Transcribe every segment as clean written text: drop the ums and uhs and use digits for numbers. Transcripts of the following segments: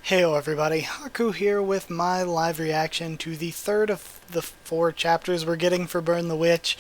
Heyo everybody, Haku here with my live reaction to the third of the 4 chapters we're getting for Burn the Witch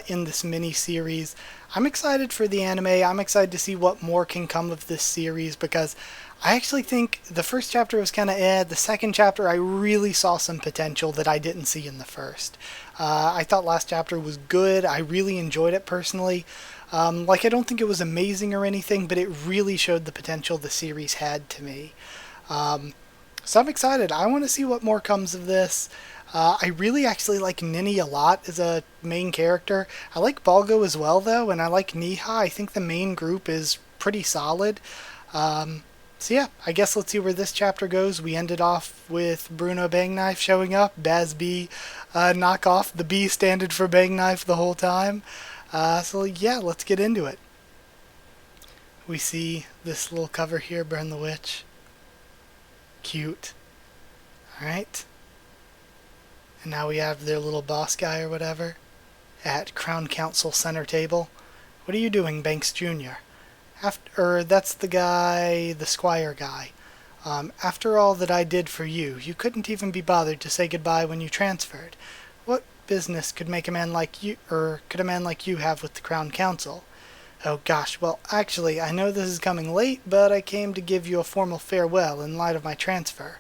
in this mini-series. I'm excited for the anime. I'm excited to see what more can come of this series because I actually think the first chapter was kind of the second chapter I really saw some potential that I didn't see in the first. I thought last chapter was good. I really enjoyed it personally. I don't think it was amazing or anything, but it really showed the potential the series had to me. So I'm excited. I want to see what more comes of this. I really actually like Nini a lot as a main character. I like Balgo as well, though, and I like Niha. I think the main group is pretty solid. So yeah, I guess let's see where this chapter goes. We ended off with Bruno Bangknife showing up. Baz B knockoff. The B standard for Bangknife the whole time. So yeah, let's get into it. We see this little cover here, Burn the Witch. Cute. Alright. And now we have their little boss guy or whatever at Crown Council center table. What are you doing, Banks Jr.? That's the guy, the Squire guy. After all that I did for you, you couldn't even be bothered to say goodbye when you transferred. What business could a man like you have with the Crown Council? Oh gosh, well actually, I know this is coming late, but I came to give you a formal farewell in light of my transfer.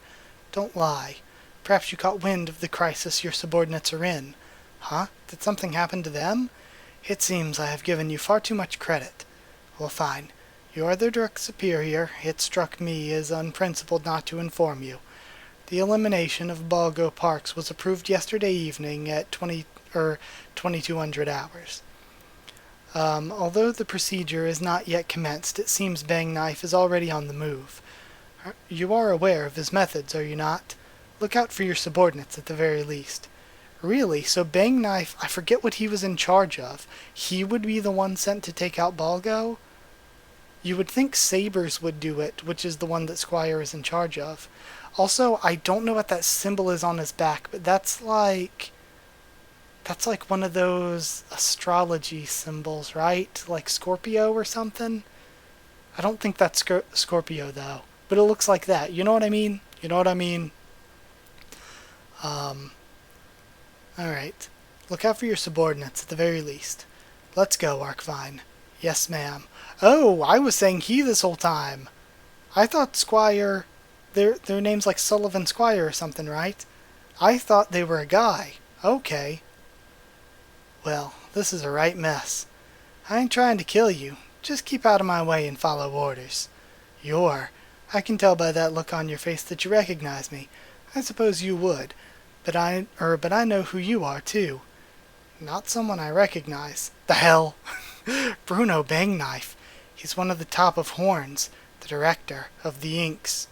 Don't lie. Perhaps you caught wind of the crisis your subordinates are in. Huh? Did something happen to them? It seems I have given you far too much credit. Well, fine. You are their direct superior. It struck me as unprincipled not to inform you. The elimination of Balgo Parks was approved yesterday evening at 2200 hours. Although the procedure is not yet commenced, it seems Bangknife is already on the move. You are aware of his methods, are you not? Look out for your subordinates at the very least. Really? So Bangknife, I forget what he was in charge of. He would be the one sent to take out Balgo? You would think Sabers would do it, which is the one that Squire is in charge of. Also, I don't know what that symbol is on his back, but that's like one of those astrology symbols, right? Like Scorpio or something? I don't think that's Scorpio, though. But it looks like that. You know what I mean? You know what I mean? Alright. Look out for your subordinates, at the very least. Let's go, Arkvine. Yes, ma'am. Oh, I was saying he this whole time. I thought Squire... Their name's like Sullivan Squire or something, right? I thought they were a guy. Okay. Well, this is a right mess. I ain't trying to kill you. Just keep out of my way and follow orders. I can tell by that look on your face that you recognize me. I suppose you would. But I know who you are, too. Not someone I recognize. The hell? Bruno Bangknife. He's one of the top of Horns, the director of the Inks.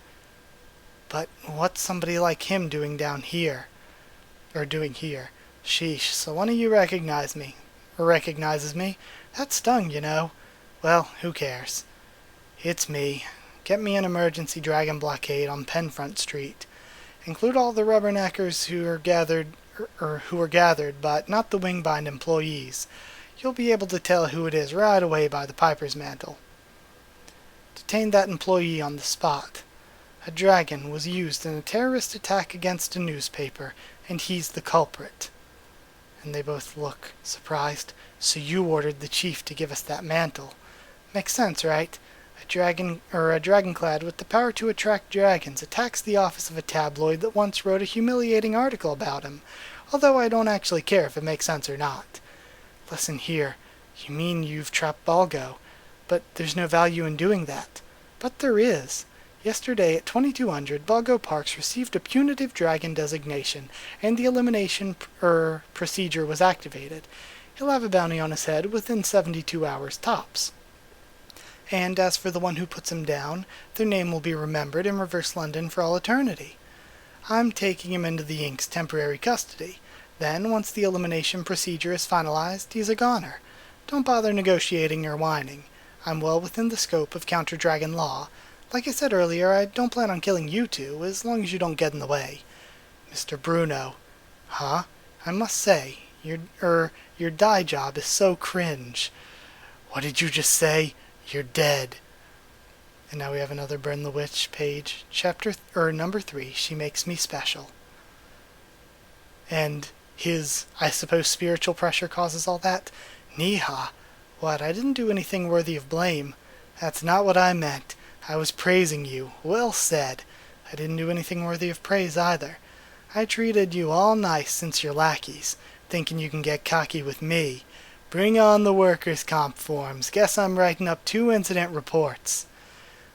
But what's somebody like him doing here? Sheesh, so one of you recognizes me. That stung, you know. Well, who cares? It's me. Get me an emergency dragon blockade on Penfront Street. Include all the rubberneckers who are gathered, but not the Wingbind employees. You'll be able to tell who it is right away by the Piper's mantle. Detain that employee on the spot. A dragon was used in a terrorist attack against a newspaper, and he's the culprit. And they both look surprised. So you ordered the chief to give us that mantle. Makes sense, right? A dragonclad with the power to attract dragons attacks the office of a tabloid that once wrote a humiliating article about him, although I don't actually care if it makes sense or not. Listen here, you mean you've trapped Balgo, but there's no value in doing that. But there is. Yesterday at 2200, Balgo Parks received a punitive dragon designation, and the elimination procedure was activated. He'll have a bounty on his head within 72 hours tops. And as for the one who puts him down, their name will be remembered in Reverse London for all eternity. I'm taking him into the Inks' temporary custody. Then, once the elimination procedure is finalized, he's a goner. Don't bother negotiating or whining. I'm well within the scope of counter-dragon law. Like I said earlier, I don't plan on killing you two, as long as you don't get in the way. Mr. Bruno. Huh? I must say, your dye job is so cringe. What did you just say? You're dead. And now we have another Burn the Witch page. Number 3, She Makes Me Special. And his, I suppose, spiritual pressure causes all that? Niha, what, I didn't do anything worthy of blame. That's not what I meant. I was praising you. Well said. I didn't do anything worthy of praise either. I treated you all nice since you're lackeys, thinking you can get cocky with me. Bring on the workers' comp forms. Guess I'm writing up 2 incident reports.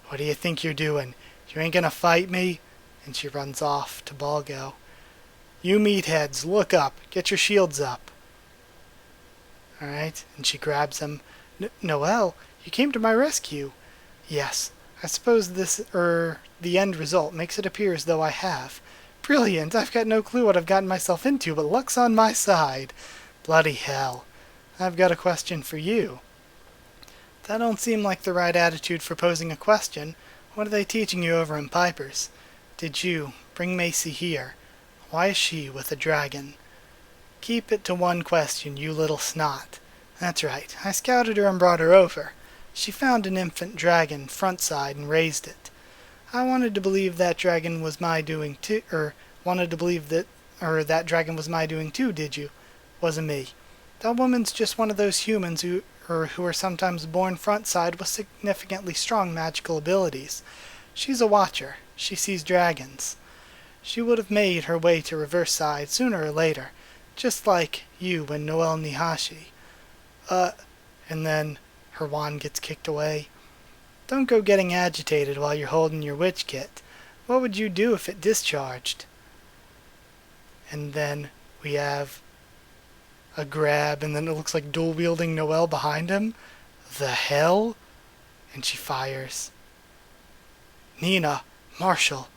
What do you think you're doing? You ain't gonna fight me? And she runs off to Balgo. You meatheads, look up. Get your shields up. Alright, and she grabs him. Noelle, you came to my rescue. Yes, I suppose the end result makes it appear as though I have. Brilliant, I've got no clue what I've gotten myself into, but luck's on my side. Bloody hell. I've got a question for you. That don't seem like the right attitude for posing a question. What are they teaching you over in Piper's? Did you bring Macy here? Why is she with a dragon? Keep it to one question, you little snot. That's right, I scouted her and brought her over. She found an infant dragon, front side, and raised it. I wanted to believe that dragon was my doing too, that dragon was my doing too, did you? Wasn't me. That woman's just one of those humans who are sometimes born front side with significantly strong magical abilities. She's a watcher. She sees dragons. She would have made her way to reverse side sooner or later, just like you and Noelle Nihashi. And then her wand gets kicked away. Don't go getting agitated while you're holding your witch kit. What would you do if it discharged? And then we have a grab, and then it looks like dual-wielding Noelle behind him. The hell? And she fires. Nina, Marshall.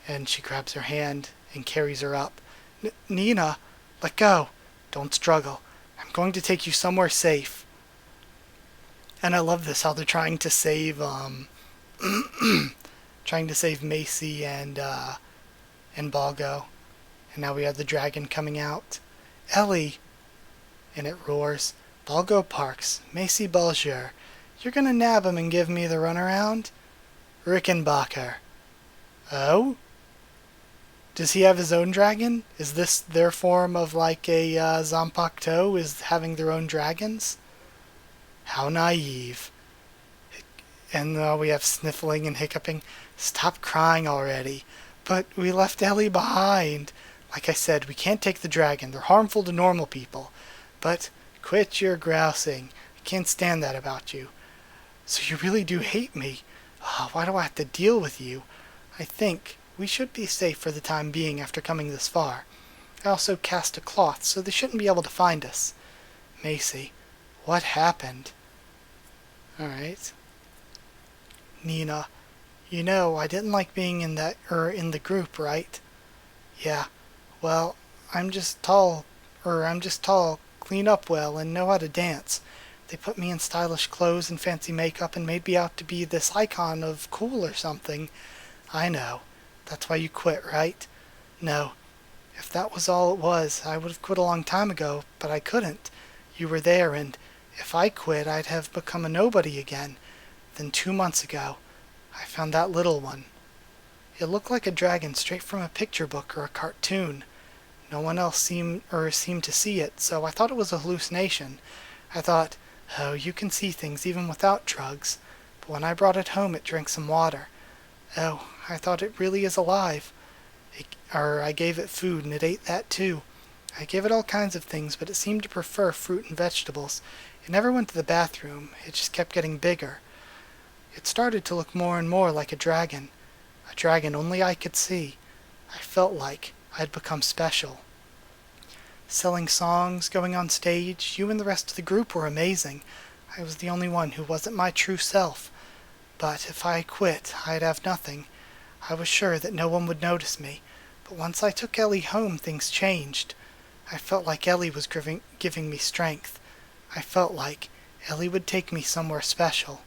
And she grabs her hand and carries her up. Nina, let go. Don't struggle. I'm going to take you somewhere safe. And I love this, how they're trying to save Macy and Balgo. And now we have the dragon coming out. Ellie! And it roars. Balgo Parks, Macy Balger. You're gonna nab him and give me the runaround? Rickenbacker. Oh? Does he have his own dragon? Is this their form of like a Zanpakuto, is having their own dragons? How naive. And we have sniffling and hiccuping. Stop crying already. But we left Ellie behind. Like I said, we can't take the dragon. They're harmful to normal people. But quit your grousing. I can't stand that about you. So you really do hate me. Oh, why do I have to deal with you? I think we should be safe for the time being after coming this far. I also cast a cloth, so they shouldn't be able to find us. Macy, what happened? Alright. Nina, you know, I didn't like being in the group, right? Yeah. Well, I'm just tall, clean up well, and know how to dance. They put me in stylish clothes and fancy makeup and made me out to be this icon of cool or something. I know. That's why you quit, right? No. If that was all it was, I would have quit a long time ago, but I couldn't. You were there, and if I quit, I'd have become a nobody again. Then 2 months ago, I found that little one. It looked like a dragon straight from a picture book or a cartoon. No one else seemed to see it, so I thought it was a hallucination. I thought, oh, you can see things even without drugs. But when I brought it home, it drank some water. Oh, I thought it really is alive. I gave it food, and it ate that too. I gave it all kinds of things, but it seemed to prefer fruit and vegetables. It never went to the bathroom. It just kept getting bigger. It started to look more and more like a dragon only I could see. I felt like I'd become special. Selling songs, going on stage, you and the rest of the group were amazing. I was the only one who wasn't my true self. But if I quit, I'd have nothing. I was sure that no one would notice me. But once I took Ellie home, things changed. I felt like Ellie was giving me strength. I felt like Ellie would take me somewhere special.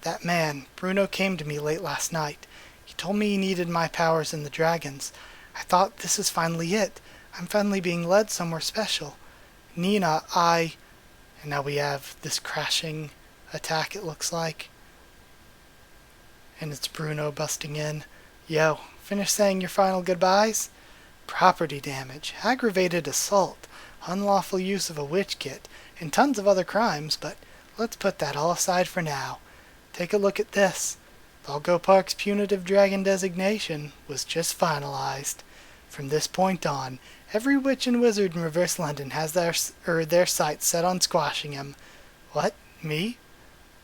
That man, Bruno, came to me late last night. He told me he needed my powers in the dragons. I thought, this is finally it. I'm finally being led somewhere special. Nina, And now we have this crashing attack, it looks like. And it's Bruno busting in. Yo, finished saying your final goodbyes? Property damage, aggravated assault, unlawful use of a witch kit, and tons of other crimes, but let's put that all aside for now. Take a look at this. Valgo Park's punitive dragon designation was just finalized. From this point on, every witch and wizard in Reverse London has their sights set on squashing him. What? Me?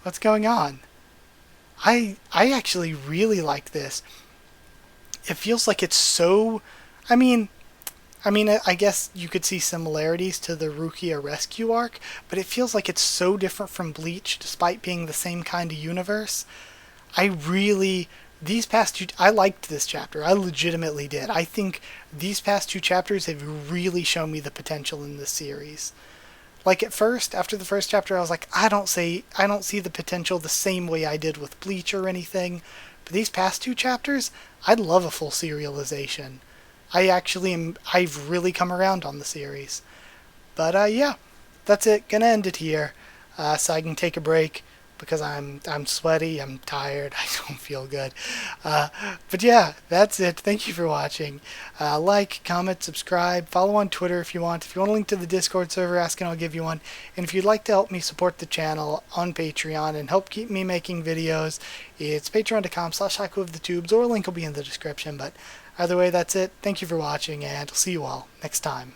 What's going on? I actually really like this. It feels like it's so... I mean, I guess you could see similarities to the Rukia Rescue arc, but it feels like it's so different from Bleach, despite being the same kind of universe. These past two, I liked this chapter. I legitimately did. I think these past two chapters have really shown me the potential in this series. Like at first, after the first chapter, I was like, I don't see the potential the same way I did with Bleach or anything. But these past two chapters, I'd love a full serialization. I've really come around on the series. But yeah, that's it. Gonna end it here, so I can take a break because I'm sweaty, I'm tired, I don't feel good. But yeah, that's it. Thank you for watching. Like, comment, subscribe, follow on Twitter if you want. If you want a link to the Discord server, ask and I'll give you one. And if you'd like to help me support the channel on Patreon and help keep me making videos, it's patreon.com/HakuOfTheTubes, or a link will be in the description. But either way, that's it. Thank you for watching, and I'll see you all next time.